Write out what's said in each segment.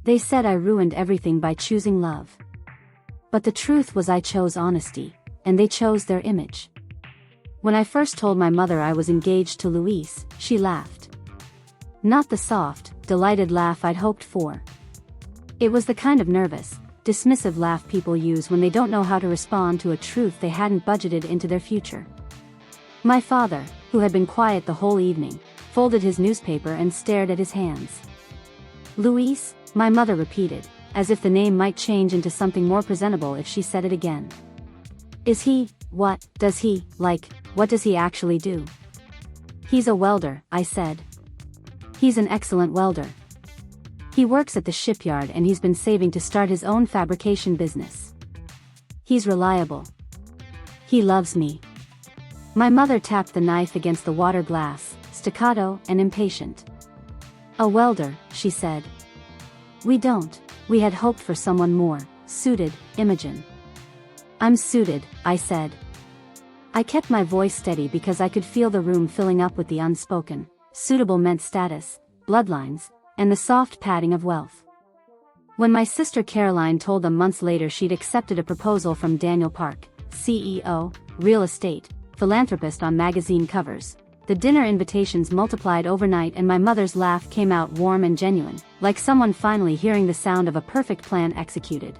They said I ruined everything by choosing love. But the truth was I chose honesty, and they chose their image. When I first told my mother I was engaged to Luis, she laughed. Not the soft, delighted laugh I'd hoped for. It was the kind of nervous, dismissive laugh people use when they don't know how to respond to a truth they hadn't budgeted into their future. My father, who had been quiet the whole evening, folded his newspaper and stared at his hands. Luis, my mother repeated, as if the name might change into something more presentable if she said it again. Is he, what does he actually do? He's a welder, I said. He's an excellent welder. He works at the shipyard and he's been saving to start his own fabrication business. He's reliable. He loves me. My mother tapped the knife against the water glass, staccato and impatient. A welder, she said. We had hoped for someone more suited, Imogen. I'm suited, I said. I kept my voice steady because I could feel the room filling up with the unspoken. Suitable meant status, bloodlines, and the soft padding of wealth. When my sister Caroline told them months later she'd accepted a proposal from Daniel Park, CEO, real estate, philanthropist on magazine covers, the dinner invitations multiplied overnight and my mother's laugh came out warm and genuine, like someone finally hearing the sound of a perfect plan executed.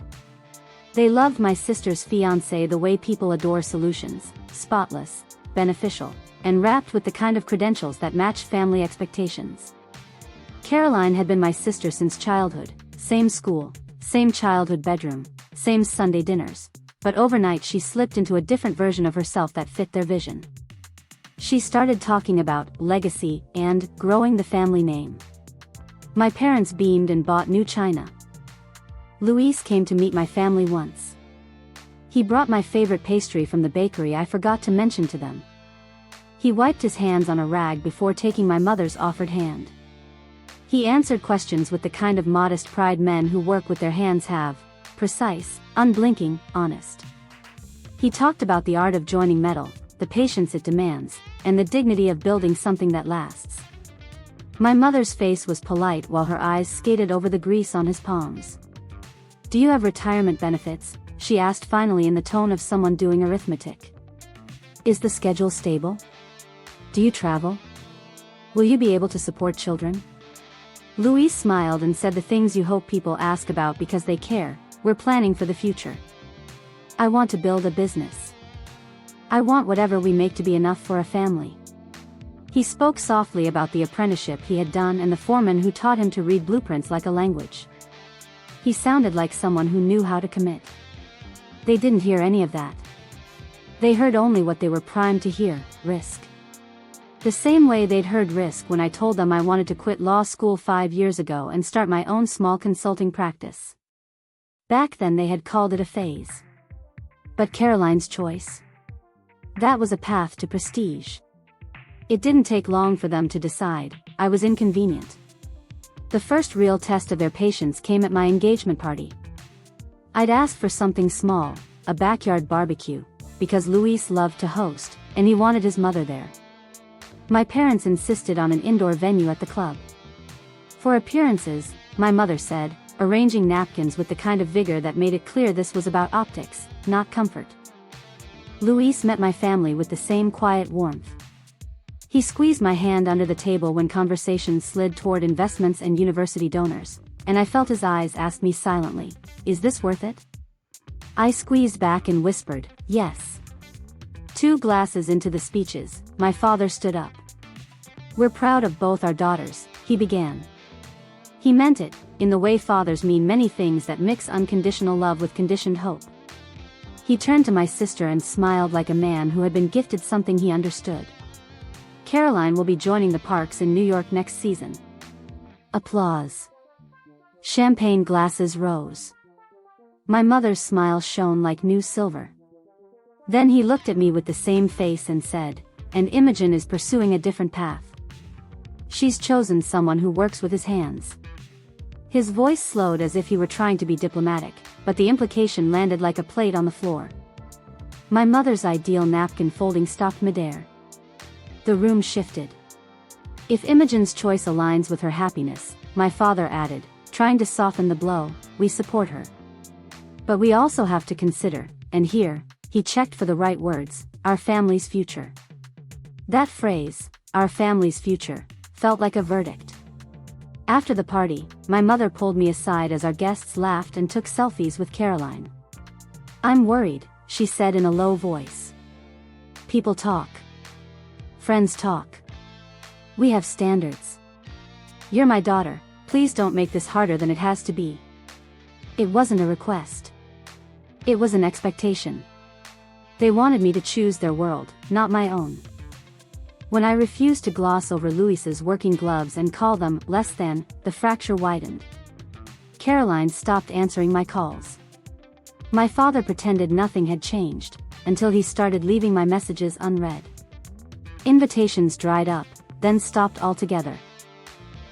They loved my sister's fiancé the way people adore solutions, spotless, beneficial, and wrapped with the kind of credentials that matched family expectations. Caroline had been my sister since childhood, same school, same childhood bedroom, same Sunday dinners, but overnight she slipped into a different version of herself that fit their vision. She started talking about legacy and growing the family name. My parents beamed and bought new china. Luis came to meet my family once. He brought my favorite pastry from the bakery I forgot to mention to them. He wiped his hands on a rag before taking my mother's offered hand. He answered questions with the kind of modest pride men who work with their hands have, precise, unblinking, honest. He talked about the art of joining metal, the patience it demands, and the dignity of building something that lasts. My mother's face was polite while her eyes skated over the grease on his palms. Do you have retirement benefits? She asked finally in the tone of someone doing arithmetic. Is the schedule stable? Do you travel? Will you be able to support children? Luis smiled and said the things you hope people ask about because they care. We're planning for the future. I want to build a business. I want whatever we make to be enough for a family. He spoke softly about the apprenticeship he had done and the foreman who taught him to read blueprints like a language. He sounded like someone who knew how to commit. They didn't hear any of that. They heard only what they were primed to hear, risk. The same way they'd heard risk when I told them I wanted to quit law school 5 years ago and start my own small consulting practice. Back then they had called it a phase. But Caroline's choice? That was a path to prestige. It didn't take long for them to decide. I was inconvenient. The first real test of their patience came at my engagement party. I'd asked for something small, a backyard barbecue, because Luis loved to host, and he wanted his mother there. My parents insisted on an indoor venue at the club. For appearances, my mother said, arranging napkins with the kind of vigor that made it clear this was about optics, not comfort. Luis met my family with the same quiet warmth. He squeezed my hand under the table when conversation slid toward investments and university donors, and I felt his eyes ask me silently, is this worth it? I squeezed back and whispered, yes. 2 glasses into the speeches, my father stood up. We're proud of both our daughters, he began. He meant it, in the way fathers mean many things that mix unconditional love with conditioned hope. He turned to my sister and smiled like a man who had been gifted something he understood. Caroline will be joining the Parks in New York next season. Applause. Champagne glasses rose. My mother's smile shone like new silver. Then he looked at me with the same face and said, and Imogen is pursuing a different path. She's chosen someone who works with his hands. His voice slowed as if he were trying to be diplomatic, but the implication landed like a plate on the floor. My mother's ideal napkin folding stopped midair. The room shifted. If Imogen's choice aligns with her happiness, my father added, trying to soften the blow, we support her. But we also have to consider, and here, he checked for the right words, our family's future. That phrase, our family's future, felt like a verdict. After the party, my mother pulled me aside as our guests laughed and took selfies with Caroline. "I'm worried," she said in a low voice. "People talk. Friends talk. We have standards. You're my daughter, please don't make this harder than it has to be." It wasn't a request. It was an expectation. They wanted me to choose their world, not my own. When I refused to gloss over Luis's working gloves and call them less than, the fracture widened. Caroline stopped answering my calls. My father pretended nothing had changed, until he started leaving my messages unread. Invitations dried up, then stopped altogether.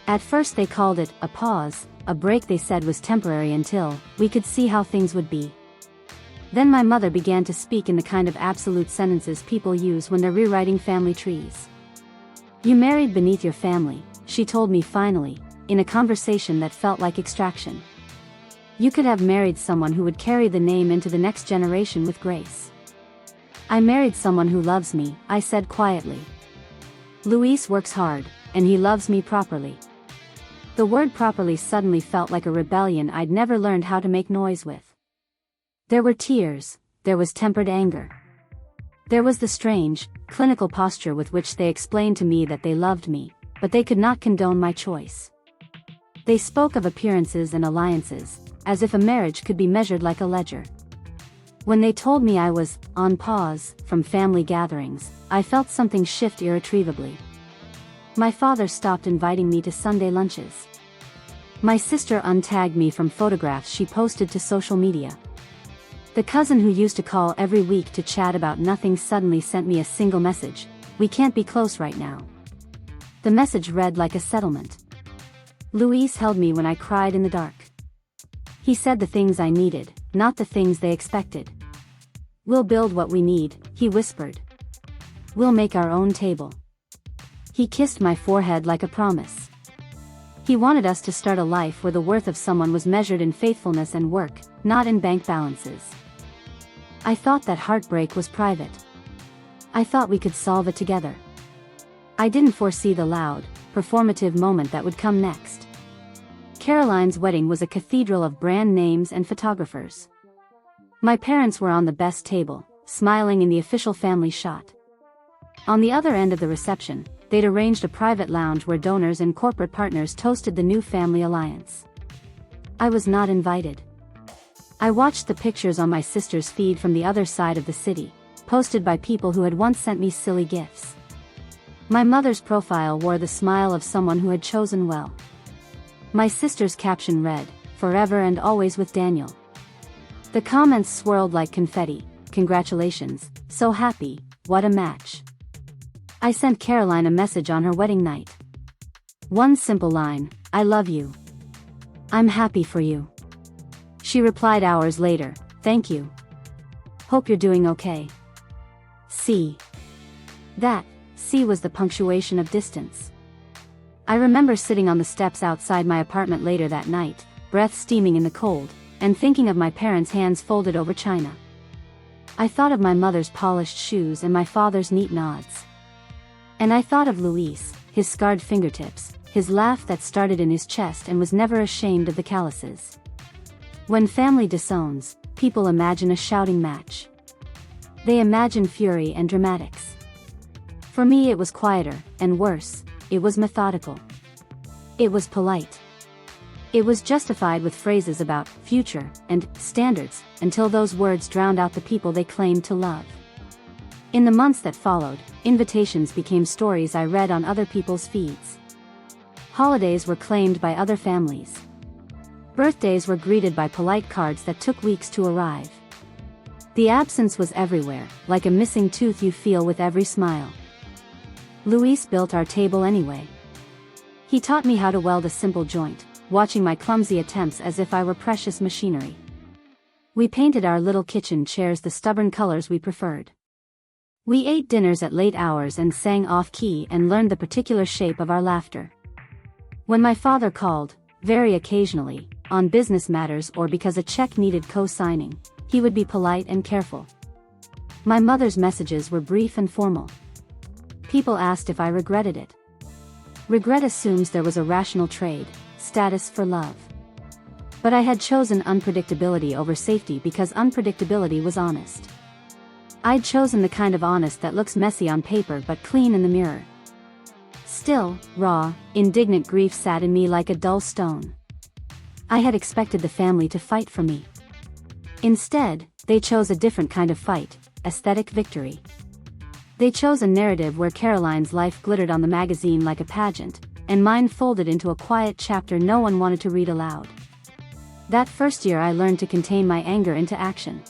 At first they called it a pause, a break they said was temporary until we could see how things would be. Then my mother began to speak in the kind of absolute sentences people use when they're rewriting family trees. "You married beneath your family," she told me finally, in a conversation that felt like extraction. "You could have married someone who would carry the name into the next generation with grace." "I married someone who loves me," I said quietly. "Luis works hard, and he loves me properly." The word properly suddenly felt like a rebellion I'd never learned how to make noise with. There were tears, there was tempered anger. There was the strange, clinical posture with which they explained to me that they loved me, but they could not condone my choice. They spoke of appearances and alliances, as if a marriage could be measured like a ledger. When they told me I was on pause from family gatherings, I felt something shift irretrievably. My father stopped inviting me to Sunday lunches. My sister untagged me from photographs she posted to social media. The cousin who used to call every week to chat about nothing suddenly sent me a single message: "We can't be close right now." The message read like a settlement. Luis held me when I cried in the dark. He said the things I needed, not the things they expected. "We'll build what we need," he whispered. "We'll make our own table." He kissed my forehead like a promise. He wanted us to start a life where the worth of someone was measured in faithfulness and work, not in bank balances. I thought that heartbreak was private. I thought we could solve it together. I didn't foresee the loud, performative moment that would come next. Caroline's wedding was a cathedral of brand names and photographers. My parents were on the best table, smiling in the official family shot. On the other end of the reception, they'd arranged a private lounge where donors and corporate partners toasted the new family alliance. I was not invited. I watched the pictures on my sister's feed from the other side of the city, posted by people who had once sent me silly gifts. My mother's profile wore the smile of someone who had chosen well. My sister's caption read, "Forever and always with Daniel." The comments swirled like confetti: "Congratulations, so happy, what a match." I sent Caroline a message on her wedding night. One simple line: "I love you. I'm happy for you." She replied hours later, "Thank you. Hope you're doing okay. C." That C was the punctuation of distance. I remember sitting on the steps outside my apartment later that night, breath steaming in the cold, and thinking of my parents' hands folded over china. I thought of my mother's polished shoes and my father's neat nods. And I thought of Luis, his scarred fingertips, his laugh that started in his chest and was never ashamed of the calluses. When family disowns, people imagine a shouting match. They imagine fury and dramatics. For me it was quieter, and worse, it was methodical. It was polite. It was justified with phrases about future and standards, until those words drowned out the people they claimed to love. In the months that followed, invitations became stories I read on other people's feeds. Holidays were claimed by other families. Birthdays were greeted by polite cards that took weeks to arrive. The absence was everywhere, like a missing tooth you feel with every smile. Luis built our table anyway. He taught me how to weld a simple joint, watching my clumsy attempts as if I were precious machinery. We painted our little kitchen chairs the stubborn colors we preferred. We ate dinners at late hours and sang off-key and learned the particular shape of our laughter. When my father called, Very occasionally, on business matters or because a check needed co-signing, he would be polite and careful. My mother's messages were brief and formal. People asked if I regretted it. Regret assumes there was a rational trade, status for love. But I had chosen unpredictability over safety because unpredictability was honest. I'd chosen the kind of honest that looks messy on paper but clean in the mirror. Still, raw, indignant grief sat in me like a dull stone. I had expected the family to fight for me. Instead, they chose a different kind of fight, aesthetic victory. They chose a narrative where Caroline's life glittered on the magazine like a pageant, and mine folded into a quiet chapter no one wanted to read aloud. That first year I learned to contain my anger into action.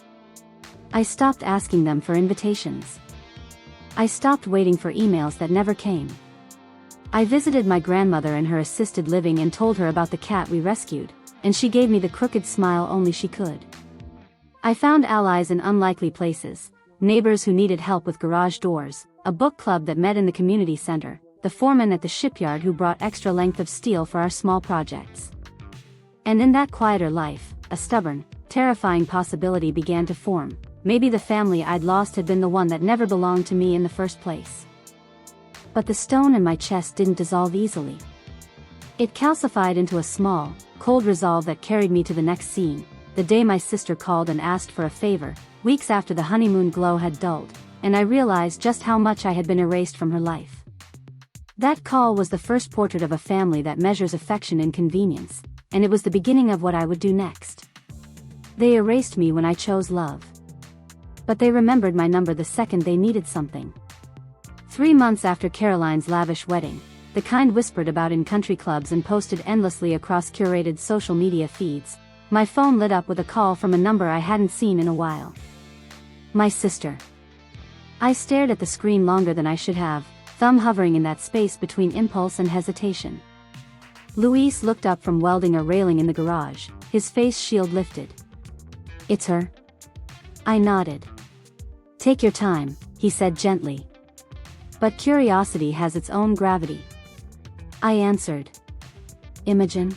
I stopped asking them for invitations. I stopped waiting for emails that never came. I visited my grandmother in her assisted living and told her about the cat we rescued, and she gave me the crooked smile only she could. I found allies in unlikely places, neighbors who needed help with garage doors, a book club that met in the community center, the foreman at the shipyard who brought extra length of steel for our small projects. And in that quieter life, a stubborn, terrifying possibility began to form. Maybe the family I'd lost had been the one that never belonged to me in the first place. But the stone in my chest didn't dissolve easily. It calcified into a small, cold resolve that carried me to the next scene, the day my sister called and asked for a favor, weeks after the honeymoon glow had dulled, and I realized just how much I had been erased from her life. That call was the first portrait of a family that measures affection in convenience, and it was the beginning of what I would do next. They erased me when I chose love. But they remembered my number the second they needed something. 3 months after Caroline's lavish wedding, the kind whispered about in country clubs and posted endlessly across curated social media feeds, my phone lit up with a call from a number I hadn't seen in a while. My sister. I stared at the screen longer than I should have, thumb hovering in that space between impulse and hesitation. Luis looked up from welding a railing in the garage, his face shield lifted. "It's her?" I nodded. "Take your time," he said gently. "But curiosity has its own gravity." I answered. "Imogen?"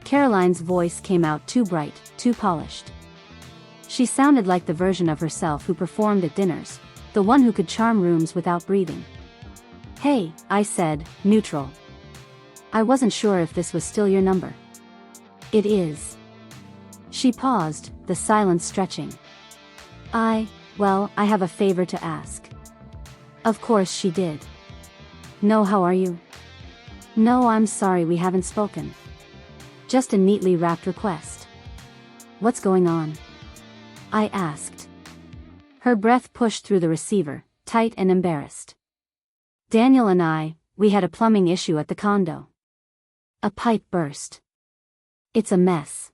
Caroline's voice came out too bright, too polished. She sounded like the version of herself who performed at dinners, the one who could charm rooms without breathing. "Hey," I said, neutral. "I wasn't sure if this was still your number." "It is." She paused, the silence stretching. Well, I have a favor to ask." Of course she did. "No, how are you?" "No, I'm sorry we haven't spoken." Just a neatly wrapped request. "What's going on?" I asked. Her breath pushed through the receiver, tight and embarrassed. "Daniel and we had a plumbing issue at the condo. A pipe burst. It's a mess.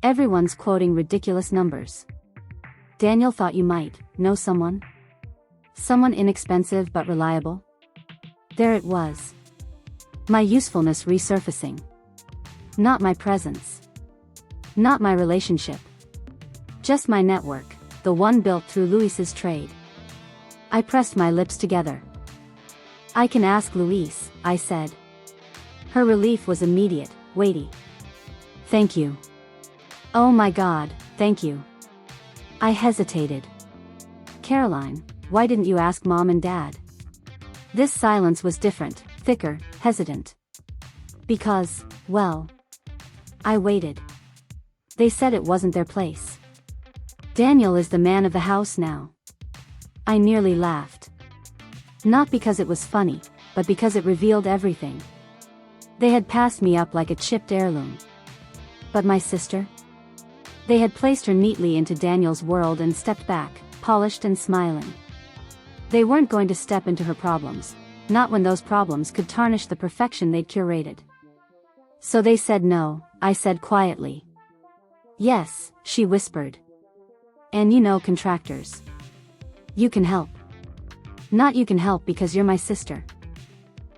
Everyone's quoting ridiculous numbers. Daniel thought you might know someone? Someone inexpensive but reliable?" There it was. My usefulness resurfacing. Not my presence. Not my relationship. Just my network, the one built through Luis's trade. I pressed my lips together. "I can ask Luis," I said. Her relief was immediate, weighty. "Thank you." "Oh my God, thank you." I hesitated. "Caroline, why didn't you ask Mom and Dad?" This silence was different, thicker, hesitant. "Because, well..." I waited. "They said it wasn't their place. Daniel is the man of the house now." I nearly laughed. Not because it was funny, but because it revealed everything. They had passed me up like a chipped heirloom. But my sister? They had placed her neatly into Daniel's world and stepped back, polished and smiling. They weren't going to step into her problems, not when those problems could tarnish the perfection they'd curated. So they said no, I said quietly. "Yes," she whispered. "And you know contractors. You can help. Not you can help because you're my sister.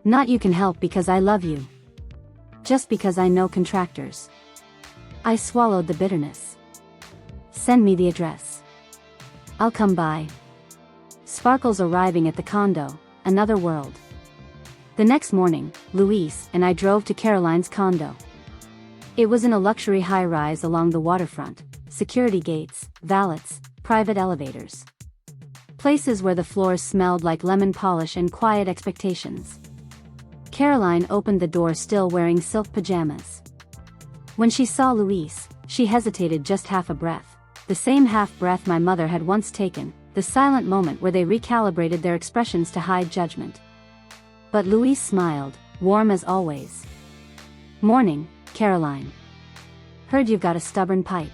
Not you can help because I love you. Just because I know contractors." I swallowed the bitterness. "Send me the address. I'll come by." Sparkles arriving at the condo, another world. The next morning, Luis and I drove to Caroline's condo. It was in a luxury high-rise along the waterfront, security gates, valets, private elevators. Places where the floors smelled like lemon polish and quiet expectations. Caroline opened the door still wearing silk pajamas. When she saw Luis, she hesitated just half a breath, the same half breath my mother had once taken, the silent moment where they recalibrated their expressions to hide judgment. But Luis smiled, warm as always. "Morning, Caroline. Heard you've got a stubborn pipe."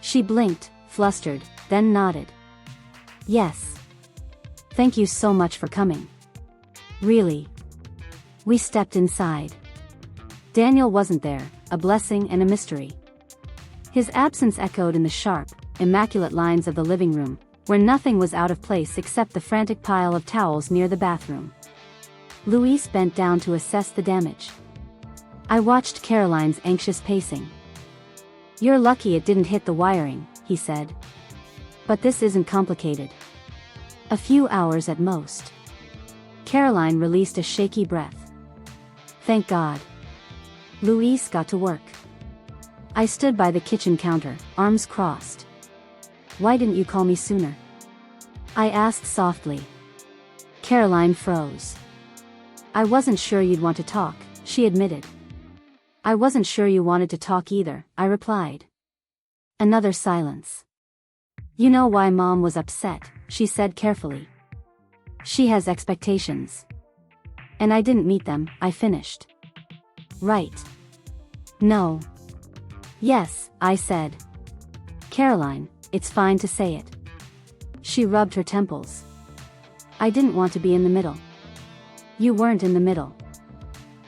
She blinked, flustered, then nodded. "Yes. Thank you so much for coming." "Really?" We stepped inside. Daniel wasn't there, a blessing and a mystery. His absence echoed in the sharp, immaculate lines of the living room, where nothing was out of place except the frantic pile of towels near the bathroom. Luis bent down to assess the damage. I watched Caroline's anxious pacing. "You're lucky it didn't hit the wiring," he said. "But this isn't complicated. A few hours at most." Caroline released a shaky breath. "Thank God." Luis got to work. I stood by the kitchen counter, arms crossed. "Why didn't you call me sooner?" I asked softly. Caroline froze. "I wasn't sure you'd want to talk," she admitted. "I wasn't sure you wanted to talk either," I replied. Another silence. "You know why Mom was upset," she said carefully. "She has expectations. And I didn't meet them," I finished. "Right. No. Yes," I said. "Caroline, it's fine to say it." She rubbed her temples. "I didn't want to be in the middle." "You weren't in the middle.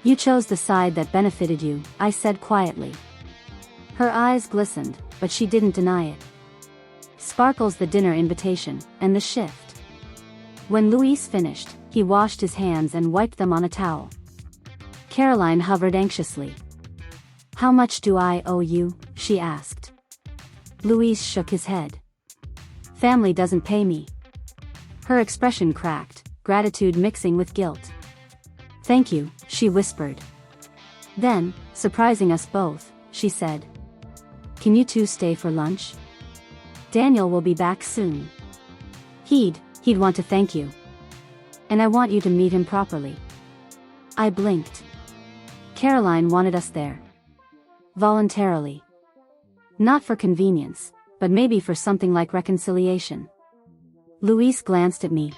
You chose the side that benefited you," I said quietly. Her eyes glistened, but she didn't deny it. Sparkles the dinner invitation, and the shift. When Luis finished, he washed his hands and wiped them on a towel. Caroline hovered anxiously. "How much do I owe you?" she asked. Luis shook his head. "Family doesn't pay me." Her expression cracked, gratitude mixing with guilt. "Thank you," she whispered. Then, surprising us both, she said, "Can you two stay for lunch? Daniel will be back soon. He'd want to thank you. And I want you to meet him properly." I blinked. Caroline wanted us there. Voluntarily. Not for convenience, but maybe for something like reconciliation. Luis glanced at me.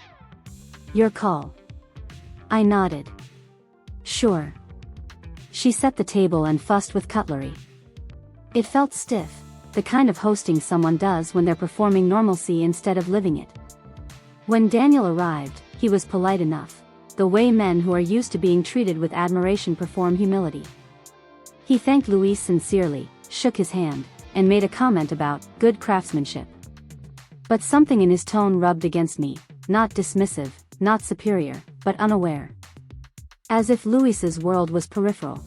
"Your call." I nodded. "Sure." She set the table and fussed with cutlery. It felt stiff, the kind of hosting someone does when they're performing normalcy instead of living it. When Daniel arrived, he was polite enough, the way men who are used to being treated with admiration perform humility. He thanked Luis sincerely, shook his hand, and made a comment about good craftsmanship. But something in his tone rubbed against me, not dismissive, not superior, but unaware. As if Luis's world was peripheral.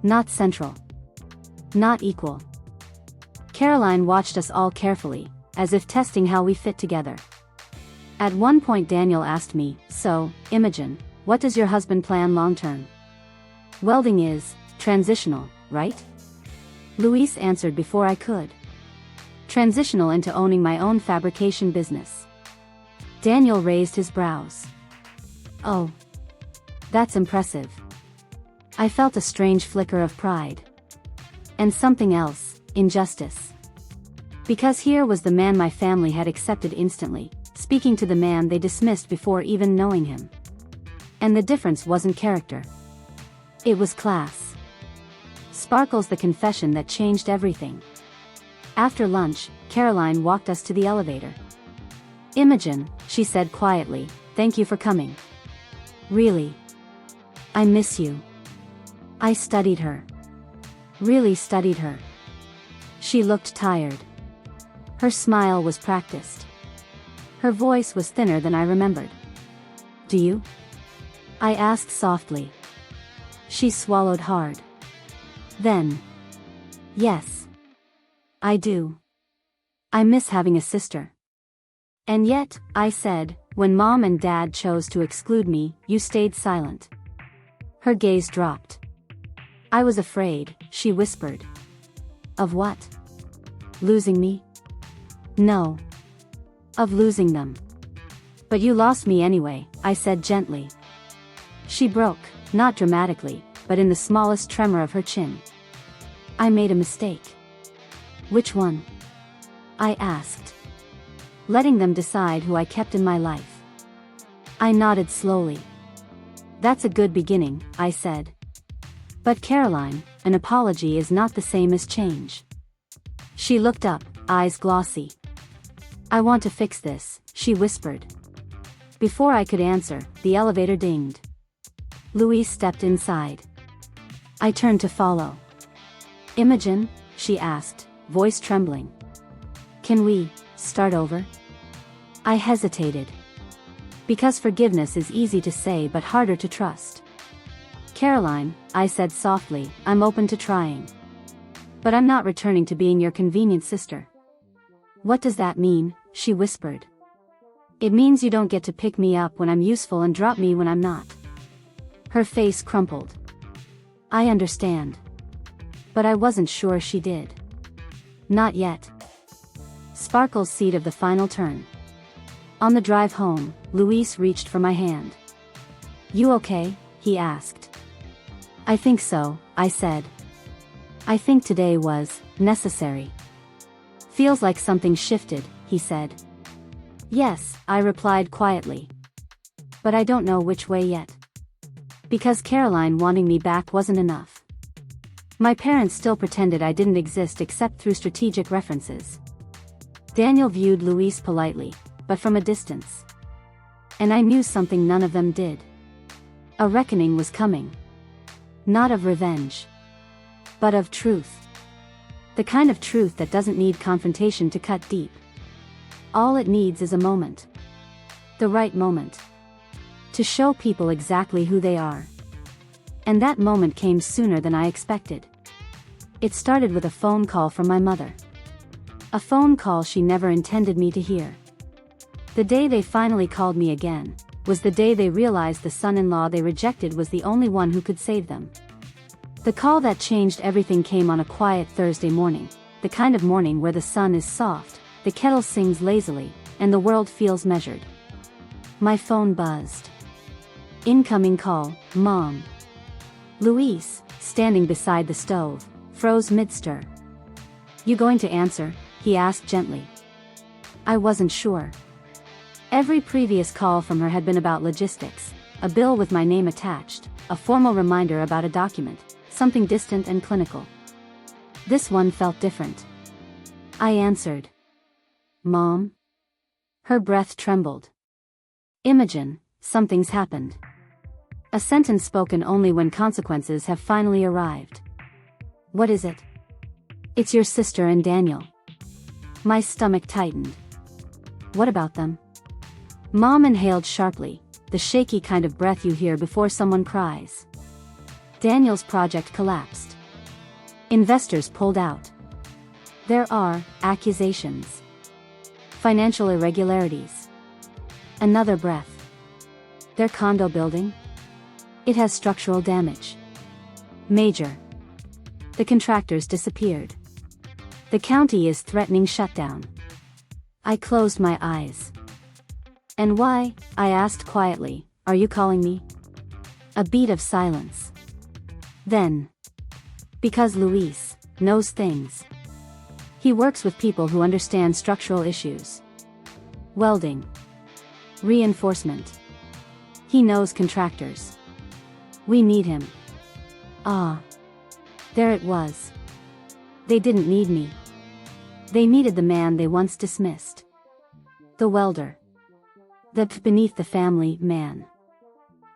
Not central. Not equal. Caroline watched us all carefully, as if testing how we fit together. At one point Daniel asked me, "So, Imogen, what does your husband plan long-term?" "Welding is transitional, right?" Luis answered before I could. "Transitional into owning my own fabrication business." Daniel raised his brows. "Oh. That's impressive." I felt a strange flicker of pride. And something else, injustice. Because here was the man my family had accepted instantly, speaking to the man they dismissed before even knowing him. And the difference wasn't character. It was class. Sparkles the confession that changed everything. After lunch, Caroline walked us to the elevator. "Imogen," she said quietly, "thank you for coming. Really. I miss you." I studied her. Really studied her. She looked tired. Her smile was practiced. Her voice was thinner than I remembered. "Do you?" I asked softly. She swallowed hard. Then. "Yes. I do. I miss having a sister." "And yet," I said, "when Mom and Dad chose to exclude me, you stayed silent." Her gaze dropped. I was afraid, she whispered. Of what? Losing me? No. Of losing them. But you lost me anyway, I said gently. She broke, not dramatically, but in the smallest tremor of her chin. I made a mistake. Which one? I asked. Letting them decide who I kept in my life. I nodded slowly. That's a good beginning, I said. But Caroline, an apology is not the same as change. She looked up, eyes glossy. I want to fix this, she whispered. Before I could answer, the elevator dinged. Louise stepped inside. I turned to follow. Imogen? She asked, voice trembling. Can we start over? I hesitated. Because forgiveness is easy to say but harder to trust. Caroline, I said softly, I'm open to trying. But I'm not returning to being your convenient sister. What does that mean? She whispered. It means you don't get to pick me up when I'm useful and drop me when I'm not. Her face crumpled. I understand. But I wasn't sure she did. Not yet. Sparkle's seat of the final turn. On the drive home, Luis reached for my hand. You okay? He asked. I think so, I said. I think today was necessary. Feels like something shifted, he said. Yes, I replied quietly. But I don't know which way yet. Because Caroline wanting me back wasn't enough. My parents still pretended I didn't exist except through strategic references. Daniel viewed Luis politely, but from a distance. And I knew something none of them did. A reckoning was coming. Not of revenge. But of truth. The kind of truth that doesn't need confrontation to cut deep. All it needs is a moment. The right moment. To show people exactly who they are. And that moment came sooner than I expected. It started with a phone call from my mother. A phone call she never intended me to hear. The day they finally called me again, was the day they realized the son-in-law they rejected was the only one who could save them. The call that changed everything came on a quiet Thursday morning, the kind of morning where the sun is soft, the kettle sings lazily, and the world feels measured. My phone buzzed. Incoming call, Mom. Luis, standing beside the stove, froze mid-stir. You going to answer? He asked gently. I wasn't sure. Every previous call from her had been about logistics, a bill with my name attached, a formal reminder about a document, something distant and clinical. This one felt different. I answered. Mom? Her breath trembled. Imogen, something's happened. A sentence spoken only when consequences have finally arrived. What is it? It's your sister and Daniel. My stomach tightened. What about them? Mom inhaled sharply, the shaky kind of breath you hear before someone cries. Daniel's project collapsed. Investors pulled out. There are accusations. Financial irregularities. Another breath. Their condo building? It has structural damage. Major. The contractors disappeared. The county is threatening shutdown. I closed my eyes. And why, I asked quietly, are you calling me? A beat of silence. Then. Because Luis knows things. He works with people who understand structural issues. Welding. Reinforcement. He knows contractors. We need him. Ah. There it was. They didn't need me. They needed the man they once dismissed. The welder. The beneath the family man.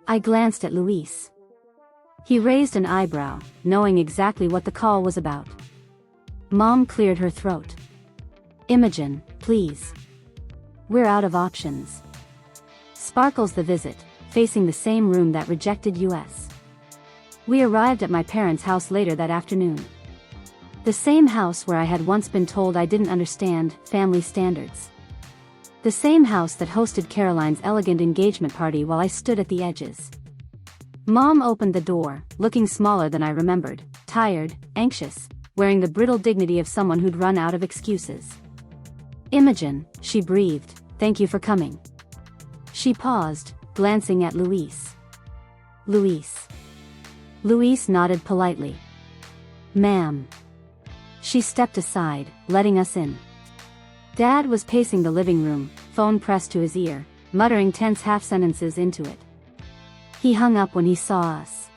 I glanced at Luis. He raised an eyebrow, knowing exactly what the call was about. Mom cleared her throat. Imogen, please. We're out of options. Sparkles the visit, facing the same room that rejected us. We arrived at my parents' house later that afternoon. The same house where I had once been told I didn't understand family standards. The same house that hosted Caroline's elegant engagement party while I stood at the edges. Mom opened the door, looking smaller than I remembered, tired, anxious, wearing the brittle dignity of someone who'd run out of excuses. "Imogen," she breathed, "thank you for coming." She paused, glancing at Luis. "Luis." Luis nodded politely. "Ma'am." She stepped aside, letting us in. Dad was pacing the living room, phone pressed to his ear, muttering tense half-sentences into it. He hung up when he saw us.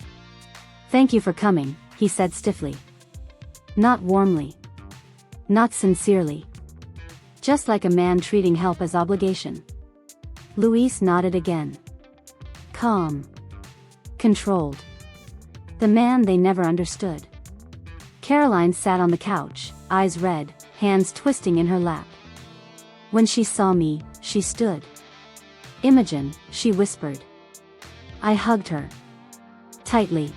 "Thank you for coming," he said stiffly. Not warmly. Not sincerely. Just like a man treating help as obligation. Luis nodded again. Calm. Controlled. The man they never understood. Caroline sat on the couch, eyes red, hands twisting in her lap. When she saw me, she stood. "Imogen," she whispered. I hugged her. Tightly.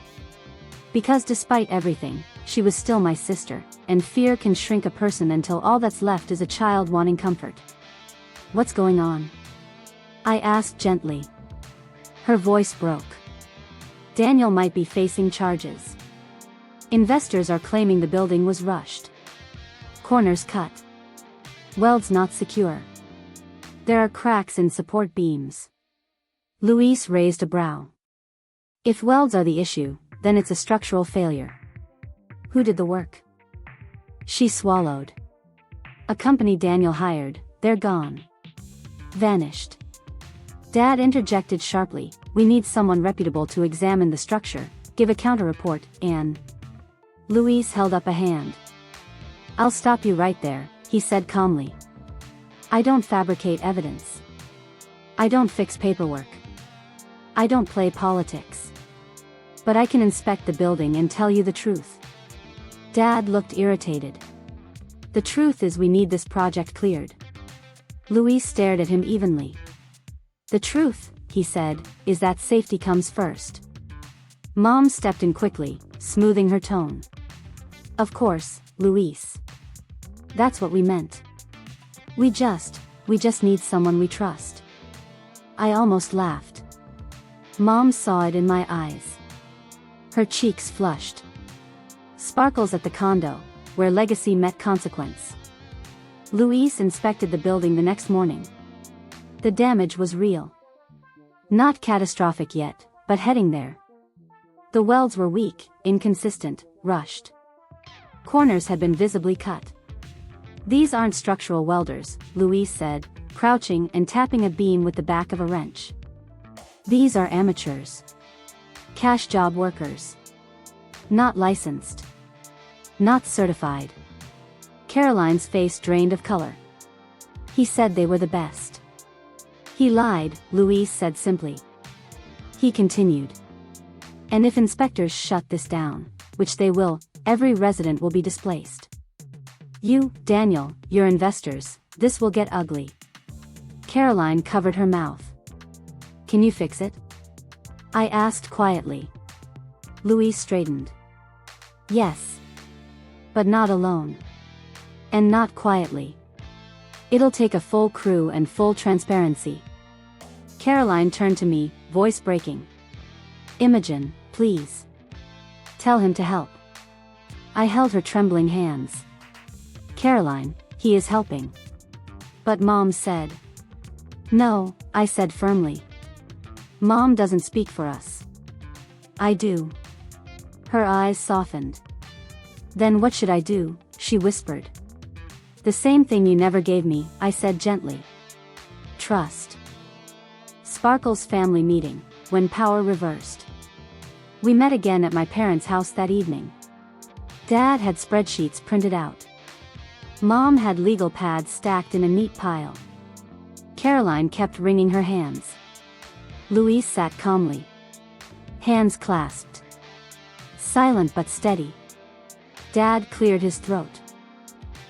Because despite everything, she was still my sister, and fear can shrink a person until all that's left is a child wanting comfort. "What's going on?" I asked gently. Her voice broke. "Daniel might be facing charges. Investors are claiming the building was rushed. Corners cut. Welds not secure. There are cracks in support beams." Luis raised a brow. "If welds are the issue, then it's a structural failure. Who did the work?" She swallowed. "A company Daniel hired, they're gone. Vanished." Dad interjected sharply, "We need someone reputable to examine the structure, give a counter-report, and..." Luis held up a hand. "I'll stop you right there," he said calmly. "I don't fabricate evidence. I don't fix paperwork. I don't play politics. But I can inspect the building and tell you the truth." Dad looked irritated. "The truth is we need this project cleared." Luis stared at him evenly. "The truth," he said, "is that safety comes first." Mom stepped in quickly, smoothing her tone. "Of course, Luis. That's what we meant. We just need someone we trust." I almost laughed. Mom saw it in my eyes. Her cheeks flushed. Sparkles at the condo, where legacy met consequence. Luis inspected the building the next morning. The damage was real. Not catastrophic yet, but heading there. The welds were weak, inconsistent, rushed. Corners had been visibly cut. "These aren't structural welders," Luis said, crouching and tapping a beam with the back of a wrench. "These are amateurs. Cash job workers. Not licensed. Not certified." Caroline's face drained of color. "He said they were the best." "He lied," Luis said simply. He continued. "And if inspectors shut this down, which they will, every resident will be displaced. You, Daniel, your investors, this will get ugly." Caroline covered her mouth. "Can you fix it?" I asked quietly. Luis straightened. "Yes. But not alone. And not quietly. It'll take a full crew and full transparency." Caroline turned to me, voice breaking. "Imogen, please. Tell him to help." I held her trembling hands. "Caroline, he is helping." "But Mom said..." "No," I said firmly. "Mom doesn't speak for us." "I do." Her eyes softened. "Then what should I do?" she whispered. "The same thing you never gave me," I said gently. "Trust." Sparkle's family meeting, when power reversed. We met again at my parents' house that evening. Dad had spreadsheets printed out. Mom had legal pads stacked in a neat pile. Caroline kept wringing her hands. Luis sat calmly. Hands clasped. Silent but steady. Dad cleared his throat.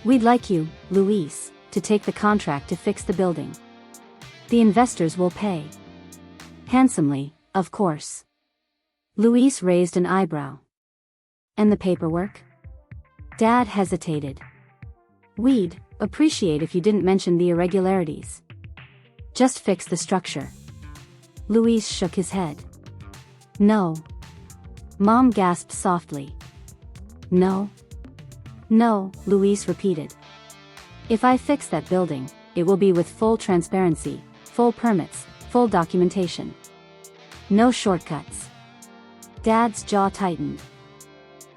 "We'd like you, Luis, to take the contract to fix the building. The investors will pay. Handsomely, of course." Luis raised an eyebrow. "And the paperwork?" Dad hesitated. "We'd appreciate if you didn't mention the irregularities. Just fix the structure." Luis shook his head. No. Mom gasped softly. No. No, Luis repeated. If I fix that building, it will be with full transparency, full permits, full documentation. No shortcuts. Dad's jaw tightened.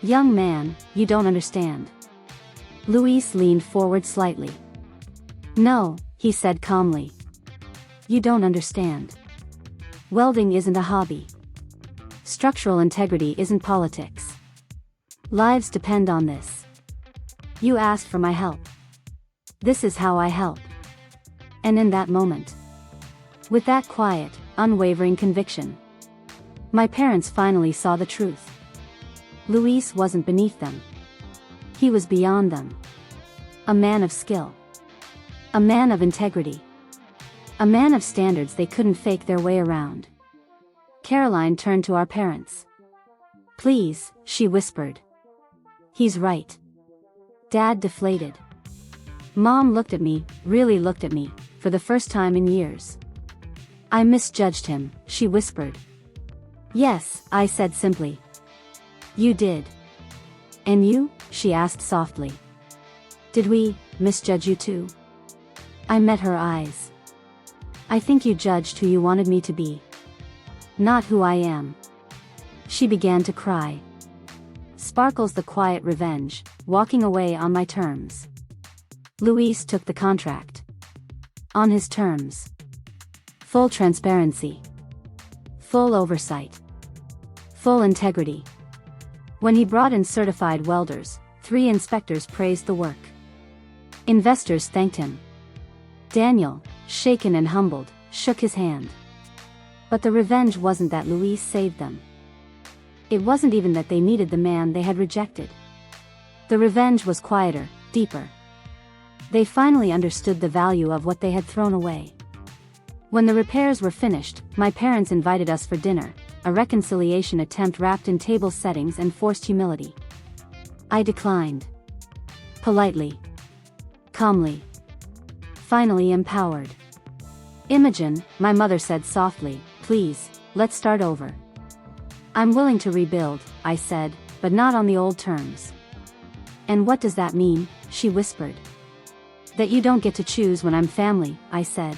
Young man, you don't understand. Luis leaned forward slightly. No, he said calmly. You don't understand. Welding isn't a hobby. Structural integrity isn't politics. Lives depend on this. You asked for my help. This is how I help. And in that moment, with that quiet, unwavering conviction, my parents finally saw the truth. Luis wasn't beneath them. He was beyond them. A man of skill. A man of integrity. A man of standards they couldn't fake their way around. Caroline turned to our parents. Please, she whispered. He's right. Dad deflated. Mom looked at me, really looked at me, for the first time in years. I misjudged him, she whispered. Yes, I said simply. You did. And you? She asked softly. Did we misjudge you too? I met her eyes. I think you judged who you wanted me to be. Not who I am. She began to cry. Sparkles the quiet revenge, walking away on my terms. Luis took the contract. On his terms. Full transparency. Full oversight. Full integrity. When he brought in certified welders, 3 inspectors praised the work. Investors thanked him. Daniel, shaken and humbled, shook his hand. But the revenge wasn't that Luis saved them. It wasn't even that they needed the man they had rejected. The revenge was quieter, deeper. They finally understood the value of what they had thrown away. When the repairs were finished, my parents invited us for dinner, a reconciliation attempt wrapped in table settings and forced humility. I declined. Politely. Calmly. Finally empowered. Imogen, my mother said softly, please, let's start over. I'm willing to rebuild, I said, but not on the old terms. And what does that mean? She whispered. That you don't get to choose when I'm family, I said.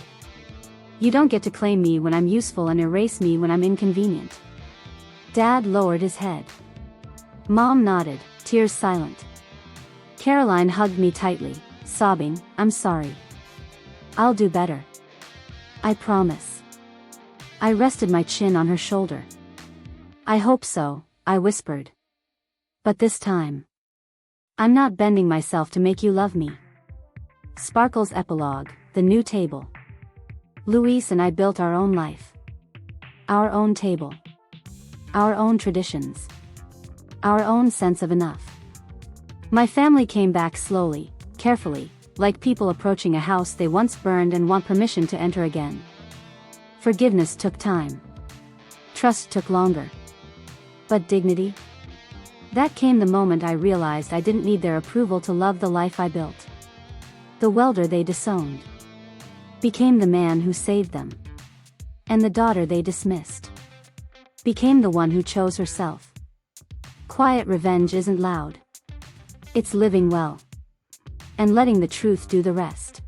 You don't get to claim me when I'm useful and erase me when I'm inconvenient. Dad lowered his head. Mom nodded, tears silent. Caroline hugged me tightly, sobbing, I'm sorry. I'll do better. I promise. I rested my chin on her shoulder. I hope so, I whispered. But this time, I'm not bending myself to make you love me. Sparkle's epilogue, the new table. Luis and I built our own life. Our own table. Our own traditions. Our own sense of enough. My family came back slowly, carefully, like people approaching a house they once burned and want permission to enter again. Forgiveness took time. Trust took longer. But dignity? That came the moment I realized I didn't need their approval to love the life I built. The welder they disowned became the man who saved them. And the daughter they dismissed became the one who chose herself. Quiet revenge isn't loud. It's living well. And letting the truth do the rest.